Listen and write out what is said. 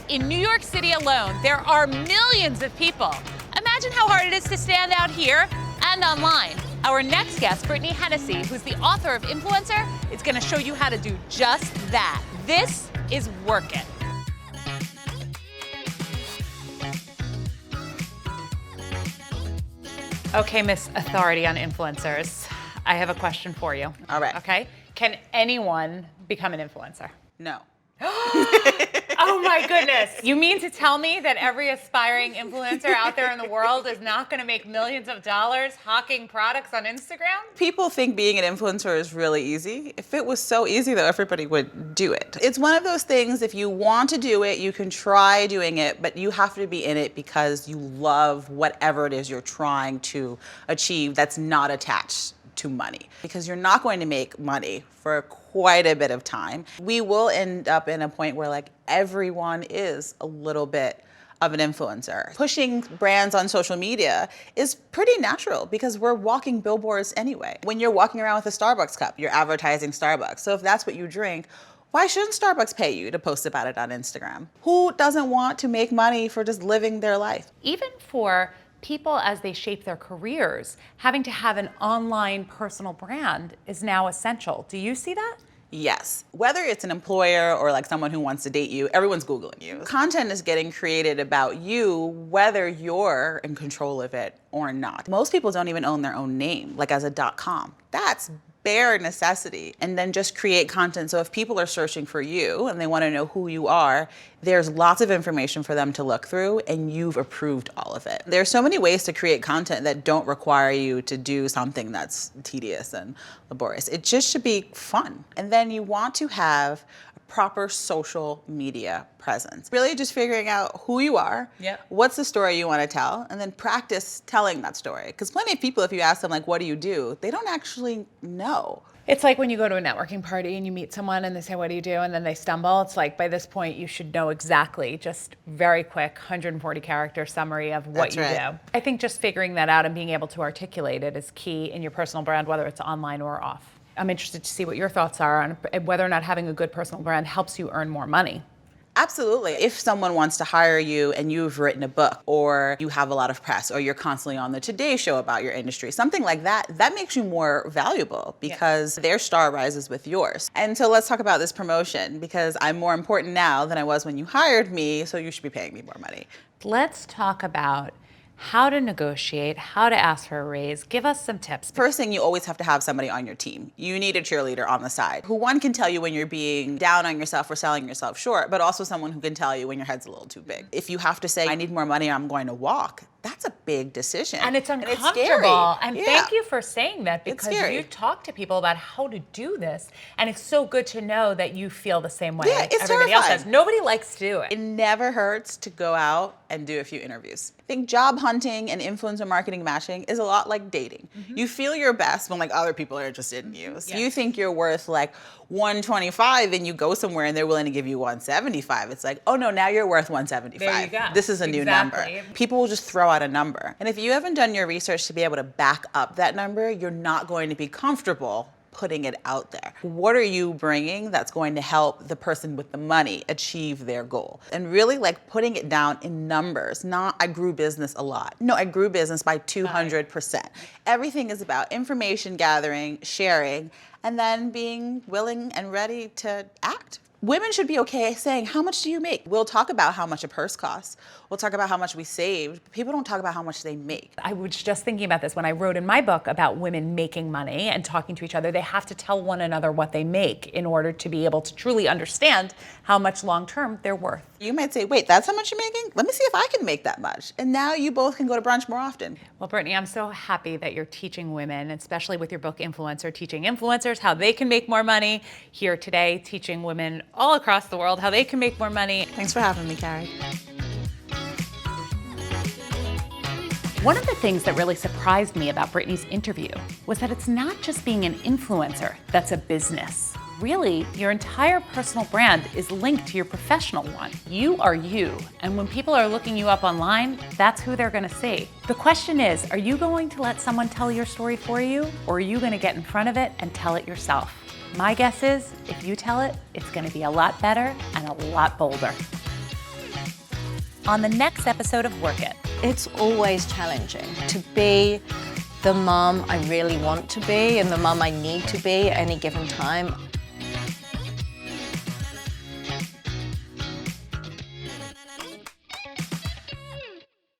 In New York City alone, there are millions of people. Imagine how hard it is to stand out here and online. Our next guest, Brittany Hennessy, who's the author of Influencer, is gonna show you how to do just that. This is Work It. Okay, Miss Authority on Influencers, I have a question for you. All right. Okay? Can anyone become an influencer? No. Oh my goodness. You mean to tell me that every aspiring influencer out there in the world is not gonna make millions of dollars hawking products on Instagram? People think being an influencer is really easy. If it was so easy, though, everybody would do it. It's one of those things, if you want to do it, you can try doing it, but you have to be in it because you love whatever it is you're trying to achieve that's not attached to money. Because you're not going to make money for quite a bit of time. We will end up in a point where like everyone is a little bit of an influencer. Pushing brands on social media is pretty natural because we're walking billboards anyway. When you're walking around with a Starbucks cup, you're advertising Starbucks. So if that's what you drink, why shouldn't Starbucks pay you to post about it on Instagram? Who doesn't want to make money for just living their life? Even for people as they shape their careers, having to have an online personal brand is now essential. Do you see that? Yes. Whether it's an employer or like someone who wants to date you, everyone's Googling you. Content is getting created about you, whether you're in control of it or not. Most people don't even own their own name, like as a .com. That's bare necessity. And then just create content. So if people are searching for you and they want to know who you are, there's lots of information for them to look through and you've approved all of it. There's so many ways to create content that don't require you to do something that's tedious and laborious. It just should be fun. And then you want to have a proper social media presence. Really just figuring out who you are, what's the story you want to tell, and then practice telling that story. Because plenty of people, if you ask them like, what do? They don't actually know. It's like when you go to a networking party and you meet someone and they say, what do you do? And then they stumble. It's like by this point, you should know exactly, just very quick, 140 character summary of what you do. I think just figuring that out and being able to articulate it is key in your personal brand, whether it's online or off. I'm interested to see what your thoughts are on whether or not having a good personal brand helps you earn more money. Absolutely. If someone wants to hire you and you've written a book or you have a lot of press or you're constantly on the Today Show about your industry, something like that, that makes you more valuable because their star rises with yours. And so let's talk about this promotion because I'm more important now than I was when you hired me, so you should be paying me more money. Let's talk about how to negotiate, how to ask for a raise. Give us some tips. First thing, you always have to have somebody on your team. You need a cheerleader on the side who one can tell you when you're being down on yourself or selling yourself short, but also someone who can tell you when your head's a little too big. If you have to say, I need more money or I'm going to walk, that's a big decision. And it's uncomfortable. And it's scary. And thank you for saying that because you talk to people about how to do this. And it's so good to know that you feel the same way like everybody else does. Nobody likes to do it. It never hurts to go out and do a few interviews. I think job hunting and influencer marketing matching is a lot like dating. You feel your best when like other people are interested in you. So you think you're worth like 125 and you go somewhere and they're willing to give you 175. It's like, oh no, now you're worth 175. There you go. This is a new number. People will just throw out a number. And if you haven't done your research to be able to back up that number, you're not going to be comfortable putting it out there. What are you bringing that's going to help the person with the money achieve their goal? And really like putting it down in numbers, not I grew business a lot. No, I grew business by 200%. Everything is about information gathering, sharing, and then being willing and ready to act. Women should be okay saying, how much do you make? We'll talk about how much a purse costs. We'll talk about how much we saved. But people don't talk about how much they make. I was just thinking about this when I wrote in my book about women making money and talking to each other. They have to tell one another what they make in order to be able to truly understand how much long-term they're worth. You might say, wait, that's how much you're making? Let me see if I can make that much. And now you both can go to brunch more often. Well, Brittany, I'm so happy that you're teaching women, especially with your book Influencer, teaching influencers how they can make more money. Here today, teaching women all across the world how they can make more money. Thanks for having me, Carrie. One of the things that really surprised me about Brittany's interview was that it's not just being an influencer that's a business. Really, your entire personal brand is linked to your professional one. You are you, and when people are looking you up online, that's who they're gonna see. The question is, are you going to let someone tell your story for you, or are you gonna get in front of it and tell it yourself? My guess is, if you tell it, it's gonna be a lot better and a lot bolder. on the next episode of Work It. It's always challenging to be the mom I really want to be and the mom I need to be at any given time.